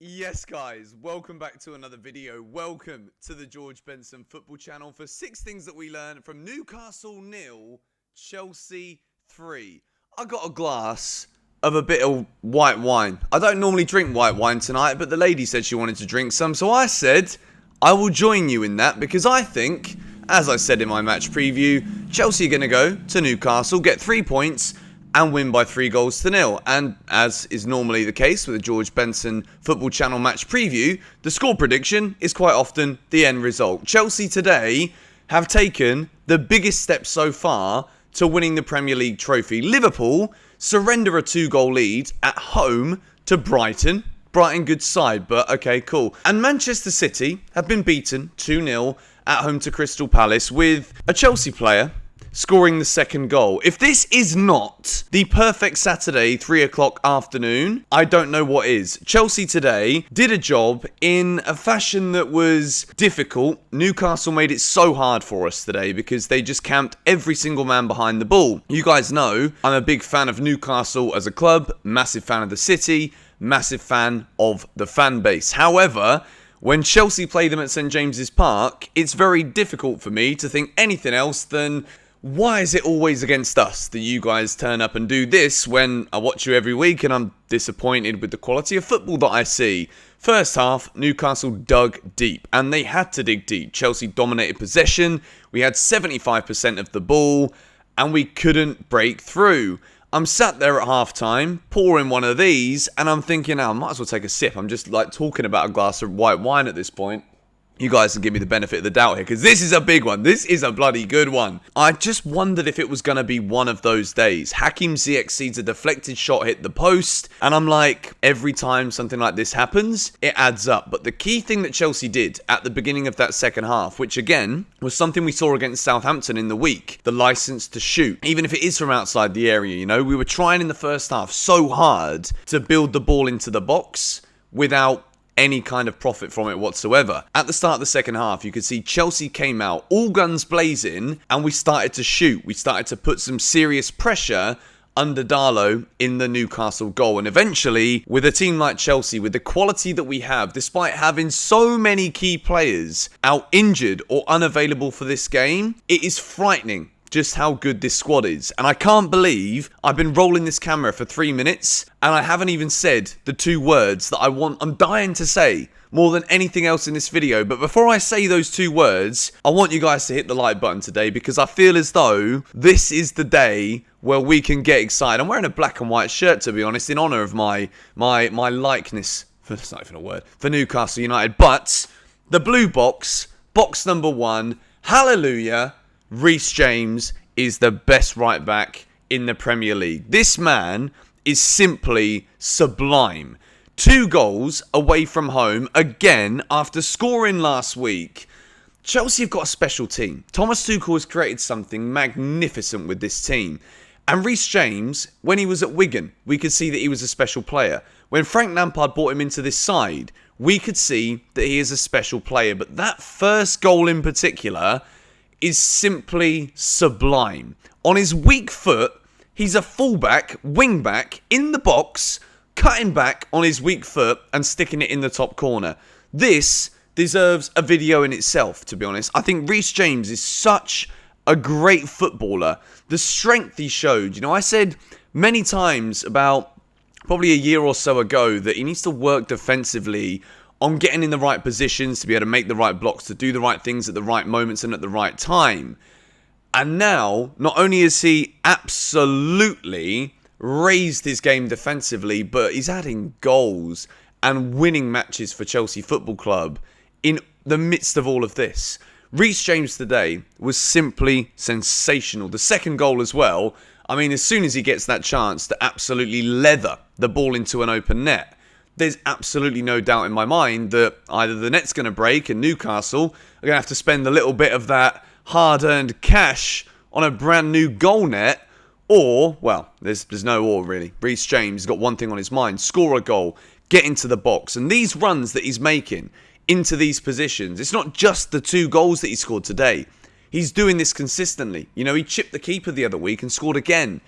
Yes guys, welcome back to another video. Welcome to the George Benson football channel for 6 things that we learned from Newcastle 0, Chelsea 3. I got a glass of a bit of white wine. I don't normally drink white wine tonight, but the lady said she wanted to drink some, so I said I will join you in that because I think, as I said in my match preview, Chelsea are going to go to Newcastle, get 3 points and win by 3-0. And as is normally the case with the George Benson football channel match preview, the score prediction is quite often the end result. Chelsea today have taken the biggest step so far to winning the Premier League trophy. Liverpool surrender a 2-goal lead at home to Brighton. Brighton, good side, but okay, cool. And Manchester City have been beaten 2-0 at home to Crystal Palace with a Chelsea player scoring the second goal. If this is not the perfect Saturday 3 o'clock afternoon, I don't know what is. Chelsea today did a job in a fashion that was difficult. Newcastle made it so hard for us today because they just camped every single man behind the ball. You guys know I'm a big fan of Newcastle as a club, massive fan of the city, massive fan of the fan base. However, when Chelsea play them at St James's Park, it's very difficult for me to think anything else than, why is it always against us that you guys turn up and do this when I watch you every week and I'm disappointed with the quality of football that I see? First half, Newcastle dug deep, and they had to dig deep. Chelsea dominated possession, we had 75% of the ball, and we couldn't break through. I'm sat there at half-time, pouring one of these, and I'm thinking, I might as well take a sip. I'm just like talking about a glass of white wine at this point. You guys can give me the benefit of the doubt here, because this is a big one. This is a bloody good one. I just wondered if it was going to be one of those days. Hakim Ziyech sees a deflected shot hit the post, and I'm like, every time something like this happens, it adds up. But the key thing that Chelsea did at the beginning of that second half, which again, was something we saw against Southampton in the week, the license to shoot, even if it is from outside the area, you know, we were trying in the first half so hard to build the ball into the box without any kind of profit from it whatsoever. At the start of the second half, you could see Chelsea came out, all guns blazing, and we started to shoot. We started to put some serious pressure under Darlow in the Newcastle goal. And eventually, with a team like Chelsea, with the quality that we have, despite having so many key players out injured or unavailable for this game, it is frightening just how good this squad is. And I can't believe I've been rolling this camera for 3 minutes and I haven't even said the 2 words that I'm dying to say more than anything else in this video. But before I say those 2 words, I want you guys to hit the like button today, because I feel as though this is the day where we can get excited. I'm wearing a black and white shirt, to be honest, in honour of my likeness, that's not even a word, for Newcastle United. But the blue box, box number 1, hallelujah, Reece James is the best right back in the Premier League. This man is simply sublime. 2 goals away from home, again, after scoring last week. Chelsea have got a special team. Thomas Tuchel has created something magnificent with this team. And Reece James, when he was at Wigan, we could see that he was a special player. When Frank Lampard brought him into this side, we could see that he is a special player. But that first goal in particular is simply sublime. On his weak foot, he's a fullback, wing-back, in the box, cutting back on his weak foot and sticking it in the top corner. This deserves a video in itself, to be honest. I think Reece James is such a great footballer. The strength he showed, you know, I said many times about probably a year or so ago that he needs to work defensively on getting in the right positions to be able to make the right blocks, to do the right things at the right moments and at the right time. And now, not only has he absolutely raised his game defensively, but he's adding goals and winning matches for Chelsea Football Club in the midst of all of this. Reece James today was simply sensational. The second goal as well, I mean, as soon as he gets that chance to absolutely leather the ball into an open net, there's absolutely no doubt in my mind that either the net's going to break and Newcastle are going to have to spend a little bit of that hard-earned cash on a brand new goal net, or, well, there's no or really. Reece James has got one thing on his mind: score a goal, get into the box. And these runs that he's making into these positions, it's not just the 2 goals that he scored today. He's doing this consistently. You know, he chipped the keeper the other week and scored again.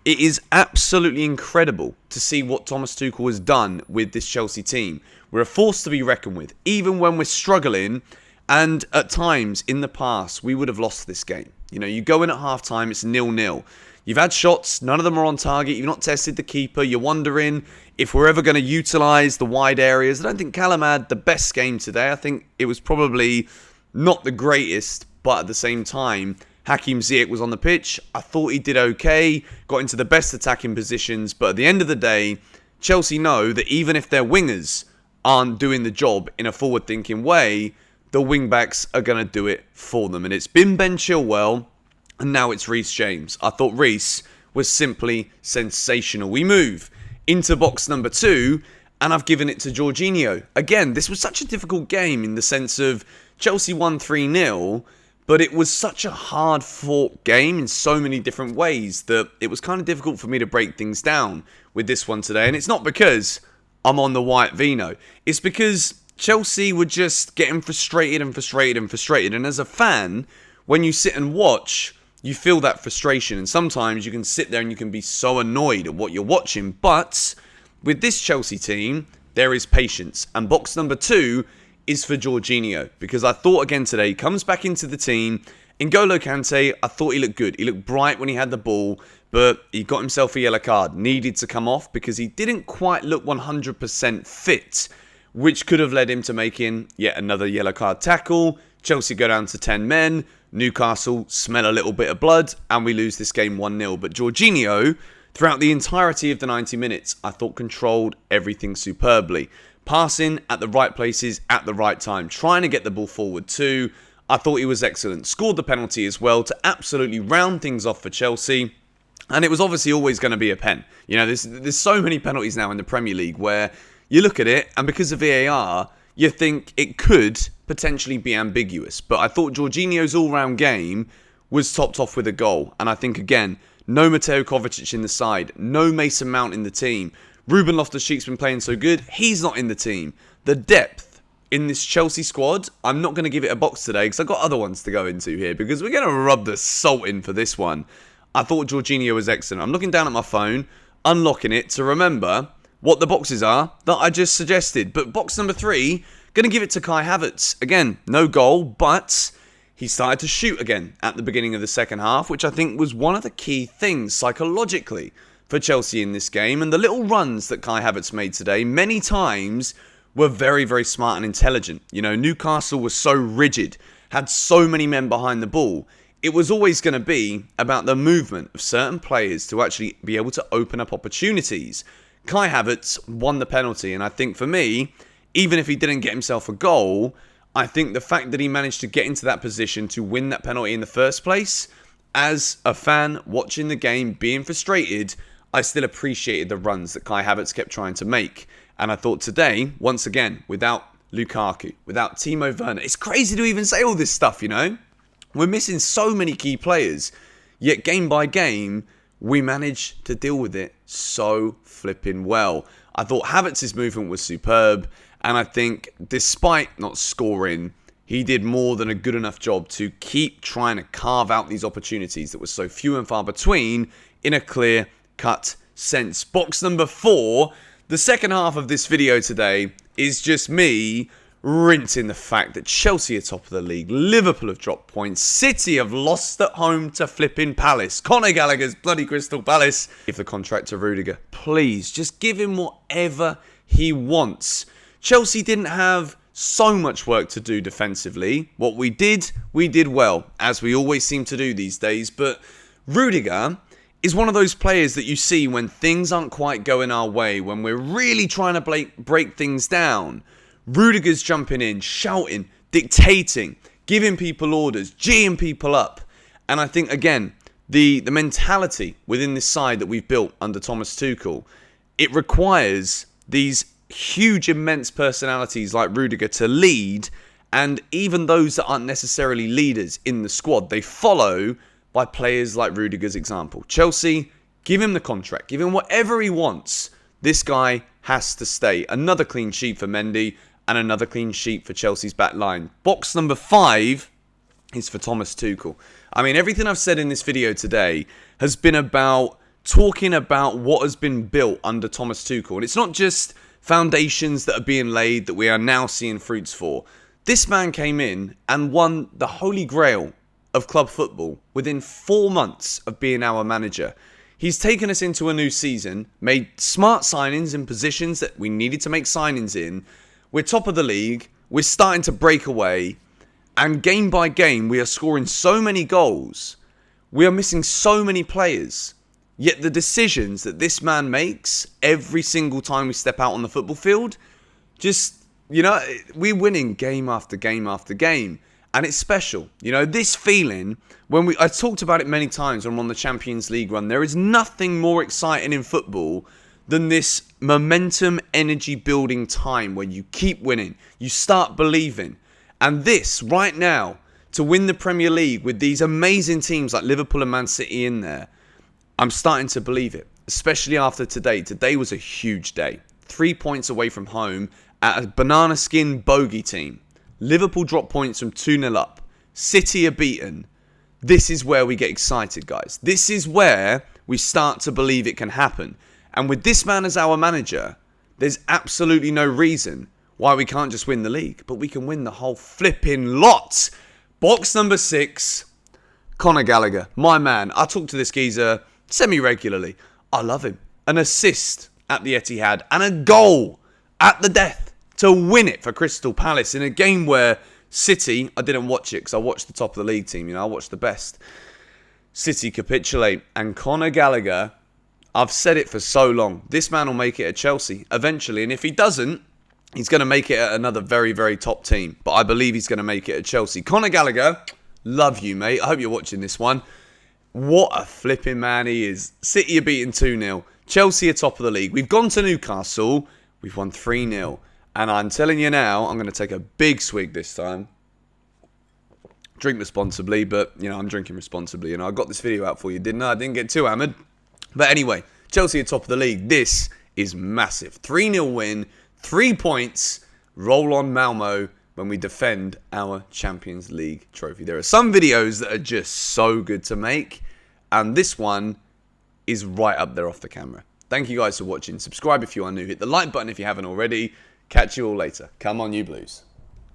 It is absolutely incredible to see what Thomas Tuchel has done with this Chelsea team. We're a force to be reckoned with, even when we're struggling. And at times in the past, we would have lost this game. You know, you go in at half-time, it's 0-0. You've had shots, none of them are on target. You've not tested the keeper. You're wondering if we're ever going to utilise the wide areas. I don't think Callum had the best game today. I think it was probably not the greatest, but at the same time, Hakim Ziyech was on the pitch. I thought he did okay, got into the best attacking positions. But at the end of the day, Chelsea know that even if their wingers aren't doing the job in a forward-thinking way, the wing-backs are going to do it for them. And it's been Ben Chilwell, and now it's Reece James. I thought Reece was simply sensational. We move into box number 2, and I've given it to Jorginho. Again, this was such a difficult game in the sense of Chelsea won 3-0, but it was such a hard-fought game in so many different ways that it was kind of difficult for me to break things down with this one today. And it's not because I'm on the white vino. It's because Chelsea were just getting frustrated and frustrated and frustrated. And as a fan, when you sit and watch, you feel that frustration. And sometimes you can sit there and you can be so annoyed at what you're watching. But with this Chelsea team, there is patience. And box number 2 is for Jorginho, because I thought again today, he comes back into the team. N'Golo Kante, I thought he looked good. He looked bright when he had the ball, but he got himself a yellow card. Needed to come off because he didn't quite look 100% fit, which could have led him to making yet another yellow card tackle. Chelsea go down to 10 men. Newcastle smell a little bit of blood, and we lose this game 1-0. But Jorginho, throughout the entirety of the 90 minutes, I thought controlled everything superbly. Passing at the right places at the right time. Trying to get the ball forward too. I thought he was excellent. Scored the penalty as well to absolutely round things off for Chelsea. And it was obviously always going to be a pen. You know, there's so many penalties now in the Premier League where you look at it, and because of VAR, you think it could potentially be ambiguous. But I thought Jorginho's all-round game was topped off with a goal. And I think, again, no Mateo Kovacic in the side. No Mason Mount in the team. Ruben Loftus-Cheek's been playing so good, he's not in the team. The depth in this Chelsea squad, I'm not going to give it a box today because I've got other ones to go into here because we're going to rub the salt in for this one. I thought Jorginho was excellent. I'm looking down at my phone, unlocking it to remember what the boxes are that I just suggested. But box number 3, going to give it to Kai Havertz. Again, no goal, but he started to shoot again at the beginning of the second half, which I think was one of the key things psychologically for Chelsea in this game. And the little runs that Kai Havertz made today, many times, were very, very smart and intelligent. You know, Newcastle was so rigid, had so many men behind the ball. It was always going to be about the movement of certain players to actually be able to open up opportunities. Kai Havertz won the penalty, and I think for me, even if he didn't get himself a goal, I think the fact that he managed to get into that position to win that penalty in the first place, as a fan watching the game, being frustrated, I still appreciated the runs that Kai Havertz kept trying to make. And I thought today, once again, without Lukaku, without Timo Werner, it's crazy to even say all this stuff, you know? We're missing so many key players, yet game by game, we managed to deal with it so flipping well. I thought Havertz's movement was superb, and I think despite not scoring, he did more than a good enough job to keep trying to carve out these opportunities that were so few and far between in a clear-cut sense. Box number 4, the second half of this video today is just me rinsing the fact that Chelsea are top of the league, Liverpool have dropped points, City have lost at home to flipping Palace, Conor Gallagher's bloody Crystal Palace. Give the contract to Rudiger. Please, just give him whatever he wants. Chelsea didn't have so much work to do defensively. What we did well, as we always seem to do these days. But Rudiger is one of those players that you see when things aren't quite going our way, when we're really trying to break things down. Rudiger's jumping in, shouting, dictating, giving people orders, geeing people up. And I think, again, the mentality within this side that we've built under Thomas Tuchel, it requires these huge, immense personalities like Rudiger to lead, and even those that aren't necessarily leaders in the squad, they follow by players like Rudiger's example. Chelsea, give him the contract, give him whatever he wants. This guy has to stay. Another clean sheet for Mendy, and another clean sheet for Chelsea's back line. Box number 5 is for Thomas Tuchel. I mean, everything I've said in this video today has been about talking about what has been built under Thomas Tuchel. And it's not just foundations that are being laid that we are now seeing fruits for. This man came in and won the holy grail of club football within 4 months of being our manager. He's taken us into a new season, made smart signings in positions that we needed to make signings in. We're top of the league. We're starting to break away. And game by game, we are scoring so many goals. We are missing so many players. Yet the decisions that this man makes every single time we step out on the football field, just, we're winning game after game after game. And it's special. This feeling, I talked about it many times when I'm on the Champions League run. There is nothing more exciting in football than this momentum, energy building time where you keep winning. You start believing. And this, right now, to win the Premier League with these amazing teams like Liverpool and Man City in there, I'm starting to believe it. Especially after today. Today was a huge day. 3 points away from home at a banana skin bogey team. Liverpool drop points from 2-0 up. City are beaten. This is where we get excited, guys. This is where we start to believe it can happen. And with this man as our manager, there's absolutely no reason why we can't just win the league. But we can win the whole flipping lot. Box number 6, Conor Gallagher. My man. I talk to this geezer semi-regularly. I love him. An assist at the Etihad and a goal at the death to win it for Crystal Palace in a game where City, I didn't watch it because I watched the top of the league team, I watched the best. City capitulate, and Conor Gallagher, I've said it for so long, this man will make it at Chelsea eventually, and if he doesn't, he's going to make it at another very, very top team, but I believe he's going to make it at Chelsea. Conor Gallagher, love you, mate. I hope you're watching this one. What a flipping man he is. City are beating 2-0. Chelsea are top of the league. We've gone to Newcastle. We've won 3-0. And I'm telling you now, I'm going to take a big swig this time. Drink responsibly, but, I'm drinking responsibly. I got this video out for you, didn't I? I didn't get too hammered. But anyway, Chelsea are top of the league. This is massive. 3-0 win, 3 points. Roll on Malmo when we defend our Champions League trophy. There are some videos that are just so good to make. And this one is right up there off the camera. Thank you guys for watching. Subscribe if you are new. Hit the like button if you haven't already. Catch you all later. Come on, you Blues.